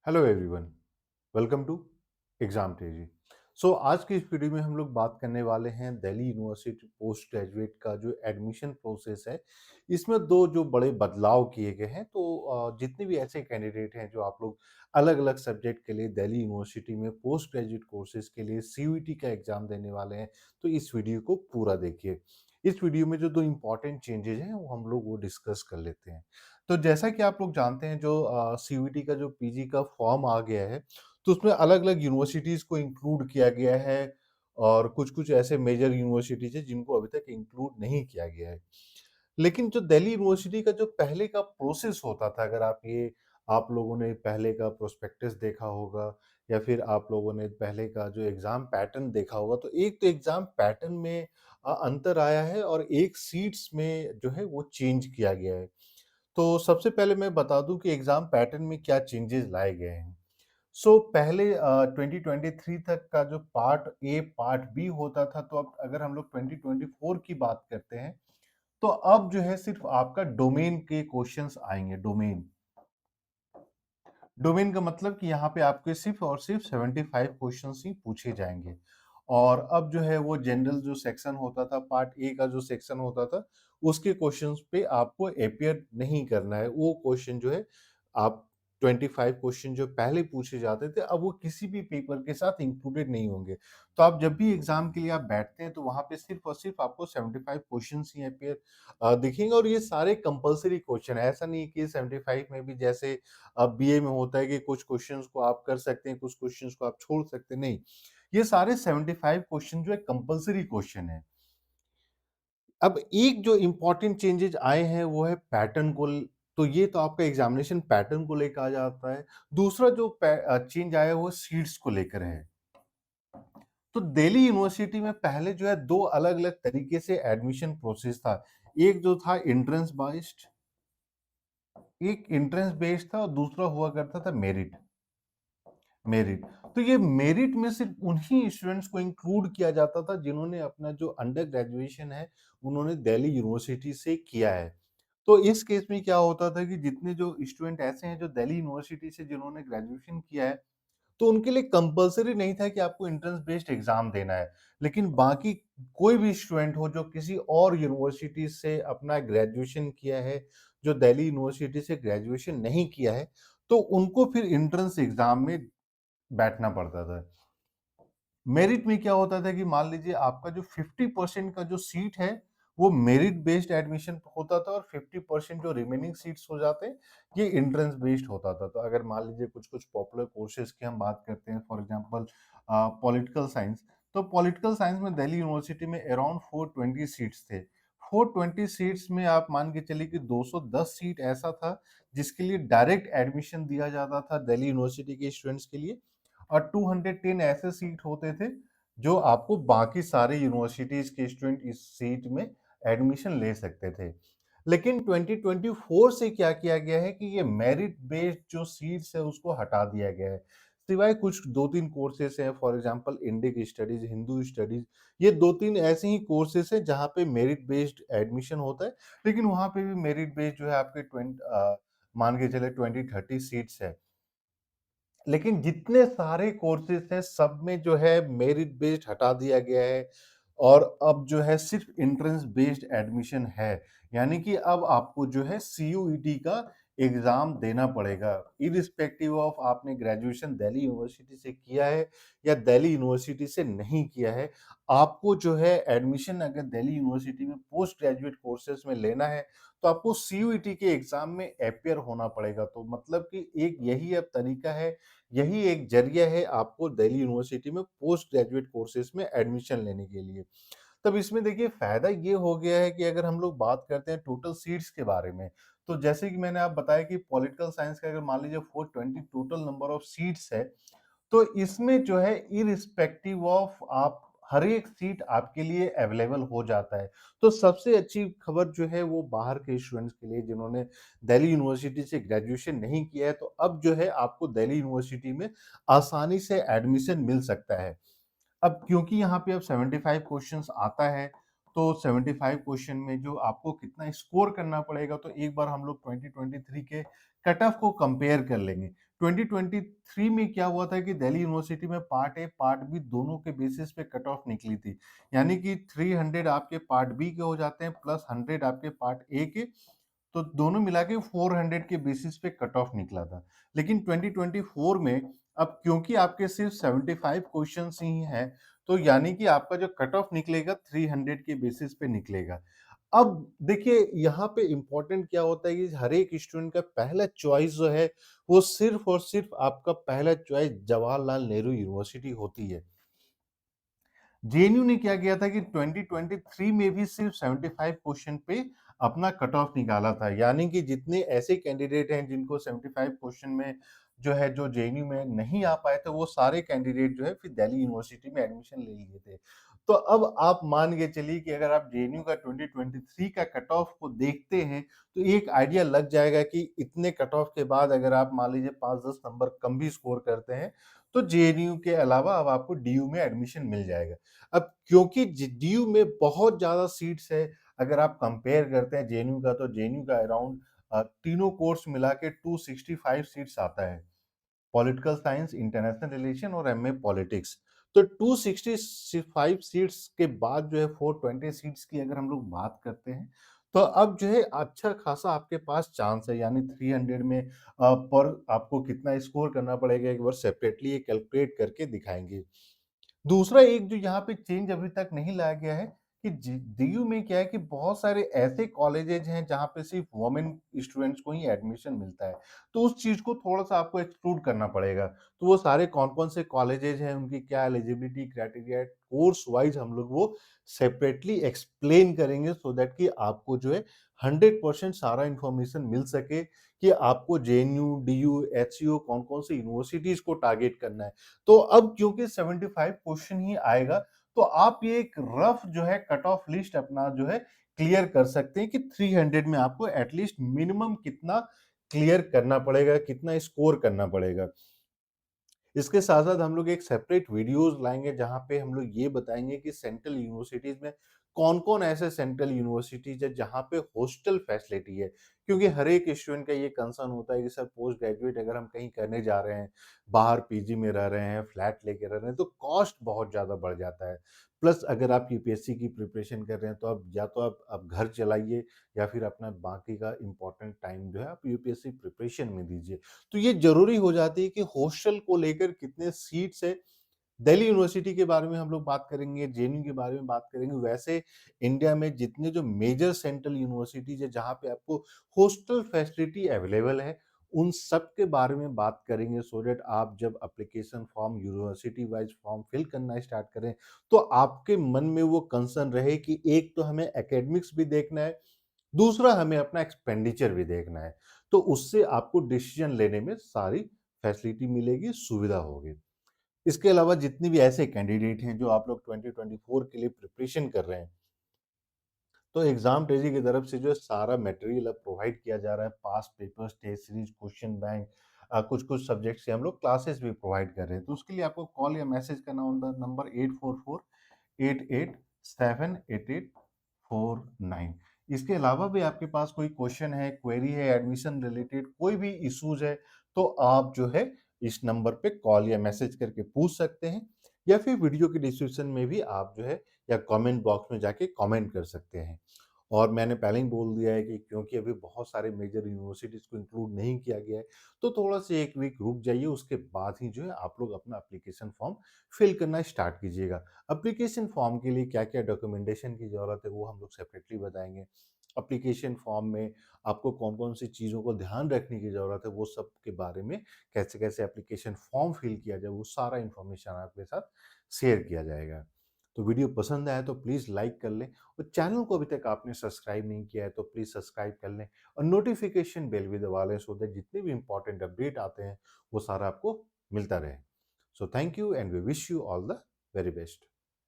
Hello everyone, welcome to exam Teji. आज की इस वीडियो में हम लोग बात करने वाले हैं दिल्ली यूनिवर्सिटी पोस्ट ग्रेजुएट का जो एडमिशन प्रोसेस है। इसमें दो जो बड़े बदलाव किए गए हैं। जितने भी ऐसे कैंडिडेट हैं जो आप लोग अलग अलग सब्जेक्ट के लिए दिल्ली यूनिवर्सिटी में पोस्ट ग्रेजुएट कोर्सेज के लिए सीयूईटी का एग्जाम देने वाले हैं, तो इस वीडियो को पूरा देखिए। इस वीडियो में जो दो इम्पोर्टेंट चेंजेस हैं वो हम लोग वो डिस्कस कर लेते हैं। तो जैसा कि आप लोग जानते हैं, जो सीयूईटी का जो पीजी का फॉर्म आ गया है, तो उसमें अलग-अलग यूनिवर्सिटीज़ को इंक्लूड किया गया है और कुछ-कुछ ऐसे मेजर यूनिवर्सिटीज़ हैं जिनको अभी तक इंक्लूड नहीं किया गया है। लेकिन जो दिल्ली यूनिवर्सिटी का जो पहले का प्रोसेस होता था, अगर आप लोगों ने पहले का प्रोस्पेक्टस देखा होगा या फिर आप लोगों ने पहले का जो एग्ज़ाम पैटर्न देखा होगा, तो एक तो एग्ज़ाम पैटर्न में अंतर आया है और एक सीट्स में जो है वो चेंज किया गया है। तो सबसे पहले मैं बता दूं कि एग्जाम पैटर्न में क्या चेंजेस लाए गए हैं। पहले 2023 तक का जो पार्ट ए पार्ट बी होता था, तो अब अगर हम लोग 2024 की बात करते हैं, तो अब जो है सिर्फ आपका डोमेन के क्वेश्चंस आएंगे। डोमेन डोमेन का मतलब कि यहाँ पे आपके सिर्फ और सिर्फ 75 क्वेश्चंस ही पूछे जाएंगे। और अब जो है वो जनरल जो सेक्शन होता था, पार्ट ए का जो सेक्शन होता था, उसके क्वेश्चंस पे आपको अपियर नहीं करना है। वो क्वेश्चन जो है, आप 25 क्वेश्चन जो पहले पूछे जाते थे, अब वो किसी भी पेपर के साथ इंक्लूडेड नहीं होंगे। तो आप जब भी एग्जाम के लिए आप बैठते हैं, तो वहां पे सिर्फ और सिर्फ आपको 75 क्वेश्चंस ही अपियर दिखेंगे। और ये सारे कंपलसरी क्वेश्चन है, ऐसा नहीं है कि 75 में भी जैसे अब बीए में होता है कि कुछ क्वेश्चंस को आप कर सकते हैं, कुछ क्वेश्चंस को आप छोड़ सकते हैं, नहीं। ये सारे 75 क्वेश्चन जो है कंपल्सरी क्वेश्चन है। अब एक जो इंपॉर्टेंट चेंजेस आए हैं वो है पैटर्न को तो ये तो आपका एग्जामिनेशन पैटर्न को लेकर आ जाता है। दूसरा जो चेंज आया है वो सीट्स को लेकर है। तो दिल्ली यूनिवर्सिटी में पहले जो है दो अलग-अलग तरीके से एडमिशन प्रोसेस था। एक जो था एंट्रेंस बेस्ड, एक एंट्रेंस बेस्ड था और दूसरा हुआ करता था मेरिट। मेरिट तो ये मेरिट में सिर्फ उन्हीं स्टूडेंट्स को इंक्लूड किया जाता था जिन्होंने अपना जो अंडर ग्रेजुएशन है उन्होंने दिल्ली यूनिवर्सिटी से किया है। तो इस केस में क्या होता था कि जितने जो स्टूडेंट ऐसे हैं जो दिल्ली यूनिवर्सिटी से जिन्होंने ग्रेजुएशन किया है, तो उनके लिए कंपल्सरी नहीं था कि आपको एंट्रेंस बेस्ड एग्जाम देना है। लेकिन बाकी कोई भी स्टूडेंट हो जो किसी और यूनिवर्सिटी से अपना ग्रेजुएशन किया है, जो दिल्ली यूनिवर्सिटी से ग्रेजुएशन नहीं किया है, तो उनको फिर एंट्रेंस एग्जाम में बैठना पड़ता था। मेरिट में क्या होता था कि मान लीजिए आपका जो 50% का जो सीट है, वो मेरिट बेस्ड एडमिशन होता था और 50% जो रिमेनिंग सीट्स हो जाते हैं, ये एंट्रेंस बेस्ड होता था। तो अगर मान लीजिए कुछ-कुछ पॉपुलर कोर्सेज़ की हम बात करते हैं, फॉर एग्जांपल पॉलिटिकल साइंस, तो पॉलिटिकल साइंस में दिल्ली यूनिवर्सिटी में अराउंड 420 सीट्स थे। 420 सीट्स में आप मान के चलिए कि 210 सीट ऐसा था, जिसके लिए डायरेक्ट एडमिशन दिया जाता था दिल्ली यूनिवर्सिटी के स्टूडेंट्स के लिए। और 210 ऐसे सीट होते थे जो आपको बाकी सारे यूनिवर्सिटीज के स्टूडेंट इस सीट में एडमिशन ले सकते थे। लेकिन 2024 से क्या किया गया है कि ये मेरिट बेस्ड जो सीट्स है उसको हटा दिया गया है। सिवाय कुछ दो तीन कोर्सेस हैं, for example Indic studies, Hindu studies, ये दो तीन ऐसे ही कोर्सेस हैं जहाँ पे मेरिट बेस्ड एडमिशन होता है। लेकिन वहाँ पे भी मेरिट बेस्ड जो है आपके 20 मान के चले 20-30 सीट्स है। लेकिन जितने सारे कोर्सेज हैं सब में जो है मेरिट बेस्ड हटा दिया गया है और अब जो है सिर्फ एंट्रेंस बेस्ड एडमिशन है। यानी कि अब आपको जो है सीयूईटी का एग्जाम देना पड़ेगा, इरिस्पेक्टिव ऑफ आपने ग्रेजुएशन दिल्ली यूनिवर्सिटी से किया है या दिल्ली यूनिवर्सिटी से नहीं किया है। आपको जो है एडमिशन अगर दिल्ली यूनिवर्सिटी में पोस्ट ग्रेजुएट कोर्सेज में लेना है, तो आपको सीयूईटी के एग्जाम में अपियर होना पड़ेगा। तो मतलब कि एक यही अब तरीका है, यही एक ज़रिया है आपको दिल्ली यूनिवर्सिटी में पोस्ट ग्रेजुएट कोर्सेज़ में एडमिशन लेने के लिए। तब इसमें देखिए फ़ायदा ये हो गया है कि अगर हम लोग बात करते हैं टोटल सीट्स के बारे में, तो जैसे कि मैंने आप बताया कि पॉलिटिकल साइंस का अगर मान लीजिए 420 टोटल नंबर ऑफ सीट्स है, तो इसमें जो है इर्रिस्पेक्टिव ऑफ आप हर एक सीट आपके लिए अवेलेबल हो जाता है। तो सबसे अच्छी खबर जो है वो बाहर के स्टूडेंट्स के लिए जिन्होंने दिल्ली यूनिवर्सिटी से ग्रेजुएशन नहीं किया है, तो अब जो है आपको दिल्ली यूनिवर्सिटी में आसानी से एडमिशन मिल सकता है। अब क्योंकि यहाँ पे अब 75 क्वेश्चंस आता है, तो 75 क्वेश्चन में जो आपको कितना स्कोर करना पड़ेगा, तो एक बार हम लोग 2023 के कट ऑफ को कंपेयर कर लेंगे। 2023 में क्या हुआ था कि दिल्ली यूनिवर्सिटी में पार्ट ए, पार्ट बी दोनों के बेसिस पे कट ऑफ निकली थी। यानी कि 300 आपके पार्ट बी के हो जाते हैं प्लस 100 आपके पार्ट ए के, तो दोनों मिला के 400 के बेसिस पे कट ऑफ निकला था। लेकिन 2024 में अब क्योंकि आपके सिर्फ 75 क्वेश्चंस ही हैं, तो यानी कि आपका जो कट ऑफ निकलेगा 300 के बेसिस पे निकलेगा। अब देखिए यहाँ पे इम्पोर्टेंट क्या होता है कि हर एक स्टूडेंट का पहला चॉइस जो है वो सिर्फ और सिर्फ आपका पहला चॉइस जवाहरलाल नेहरू यूनिवर्सिटी होती है। जेएनयू ने क्या किया था कि 2023 में भी सिर्फ 75 क्वेश्चन पे अपना कट ऑफ निकाला था, यानी कि जितने ऐसे कैंडिडेट हैं जिनको 75 क्वेश्चन में जो है जो जेएनयू में नहीं आ पाए थे वो सारे कैंडिडेट जो है फिर दिल्ली यूनिवर्सिटी में एडमिशन ले लिए थे। तो अब आप मान के चलिए कि अगर आप जेएनयू का 2023 का कट ऑफ को देखते हैं तो एक आइडिया लग जाएगा कि इतने कट ऑफ के बाद अगर आप मान लीजिए 5-10 नंबर कम भी स्कोर करते हैं तो जेएनयू के अलावा अब आपको डीयू में एडमिशन मिल जाएगा। अब क्योंकि डीयू में बहुत ज्यादा सीट्स है, अगर आप कंपेयर करते हैं जेएनयू का तो जेएनयू का अराउंड तीनों कोर्स मिला के 265 सीट्स आता है, पॉलिटिकल साइंस, इंटरनेशनल रिलेशन और एमए पॉलिटिक्स। तो 265 सीट्स के बाद जो है 420 सीट्स की अगर हम लोग बात करते हैं तो अब जो है अच्छा खासा आपके पास चांस है, यानी 300 में पर आपको कितना स्कोर करना पड़ेगा एक बार सेपरेटली ये कैलकुलेट करके दिखाएंगे। दूसरा एक जो यहाँ पे चेंज अभी तक नहीं लाया गया है कि डीयू में क्या है कि बहुत सारे ऐसे कॉलेजेज हैं जहाँ पे सिर्फ वुमेन स्टूडेंट्स को ही एडमिशन मिलता है, तो उस चीज को थोड़ा सा आपको एक्सक्लूड करना पड़ेगा। तो वो सारे कौन कौन से कॉलेजेज हैं, उनकी क्या एलिजिबिलिटी क्राइटेरिया है, कोर्स वाइज हम लोग वो सेपरेटली एक्सप्लेन करेंगे सो दैट कि आपको जो है 100% सारा इंफॉर्मेशन मिल सके कि आपको जेएनयू, डीयू, एचसीयू कौन कौन से यूनिवर्सिटीज को टारगेट करना है। तो अब क्योंकि 75 क्वेश्चन ही आएगा तो आप ये एक रफ जो है कट ऑफ लिस्ट अपना जो है क्लियर कर सकते हैं कि 300 में आपको एटलीस्ट मिनिमम कितना क्लियर करना पड़ेगा, कितना स्कोर करना पड़ेगा। इसके साथ-साथ हम लोग एक सेपरेट वीडियोज़ लाएँगे जहाँ पे हम लोग ये बताएँगे कि सेंट्रल यूनिवर्सिटीज़ में कौन-कौन ऐसे सेंट्रल यूनिवर्सिटीज़ है जहाँ पे हॉस्टल फैसिलिटी है। क्योंकि हर एक स्टूडेंट का ये कंसर्न होता है कि सर पोस्ट ग्रेजुएट अगर हम कहीं करने जा रहे हैं, बाहर पीजी में रह रहे हैं, फ्लैट लेके रह रहे हैं तो कॉस्ट बहुत ज़्यादा बढ़ जाता है। प्लस अगर आप यूपीएससी की प्रिपरेशन कर रहे हैं तो आप या तो आप घर चलाइए या फिर अपना बाकी का इम्पोर्टेंट टाइम जो है आप यूपीएससी प्रिपरेशन में दीजिए। तो ये ज़रूरी हो जाती है कि हॉस्टल को लेकर कितने सीट्स है। दिल्ली यूनिवर्सिटी के बारे में हम लोग बात करेंगे, जेएनयू के बारे में बात करेंगे। वैसे इंडिया में जितने जो मेजर सेंट्रल यूनिवर्सिटीज़ है जहाँ पे आपको हॉस्टल फैसिलिटी अवेलेबल है, उन सब के बारे में बात करेंगे सो दैट आप जब application form university wise form fill करना स्टार्ट करें, तो आपके मन में वो कंसर्न रहे कि एक तो हमें एकेडमिक्स भी देखना है, दूसरा हमें अपना एक्सपेंडिचर भी देखना है। तो उससे आपको डिसीजन लेने में सारी फैसिलिटी मिलेगी, सुविधा होगी। इसके अलावा जितने भी ऐसे कैंडिडेट हैं जो आप लोग 2024 के लिए प्रिपरेशन कर रहे हैं, तो एग्जाम टेजी की तरफ से जो है सारा मटेरियल अब प्रोवाइड किया जा रहा है, past papers, test series, question bank, कुछ कुछ सब्जेक्ट्स के हम लोग क्लासेस भी प्रोवाइड कर रहे हैं। तो उसके लिए आपको कॉल या मैसेज करना ऑन द नंबर 8448878849। इसके अलावा भी आपके पास कोई क्वेश्चन है, क्वेरी है, एडमिशन रिलेटेड कोई भी इश्यूज है तो आप जो है इस नंबर पे कॉल या मैसेज करके पूछ सकते हैं, या फिर वीडियो के डिस्क्रिप्शन में भी आप जो है या कमेंट बॉक्स में जाके कमेंट कर सकते हैं। और मैंने पहले ही बोल दिया है कि क्योंकि अभी बहुत सारे मेजर यूनिवर्सिटीज़ को इंक्लूड नहीं किया गया है, तो थोड़ा-सा 1 वीक रुक जाइए, उसके बाद ही जो है आप लोग अपना एप्लीकेशन फॉर्म फिल करना स्टार्ट कीजिएगा। एप्लीकेशन फॉर्म के लिए क्या-क्या डॉक्यूमेंटेशन की ज़रूरत है, वो हम लोग सेपरेटली बताएँगे। एप्लीकेशन फॉर्म में आपको कौन-कौन सी चीज़ों को ध्यान रखने की ज़रूरत है, वो सब के बारे में, कैसे-कैसे एप्लीकेशन फॉर्म फिल किया जाए, वो सारा इन्फॉर्मेशन आपके साथ शेयर किया जाएगा। तो वीडियो पसंद आया तो प्लीज़ लाइक कर लें, और चैनल को अभी तक आपने सब्सक्राइब नहीं किया है तो प्लीज़ सब्सक्राइब कर लें और नोटिफिकेशन बेल भी दबा लें सो दैट जितने भी इंपॉर्टेंट अपडेट आते हैं वो सारा आपको मिलता रहे। So thank you and we wish you all the very best.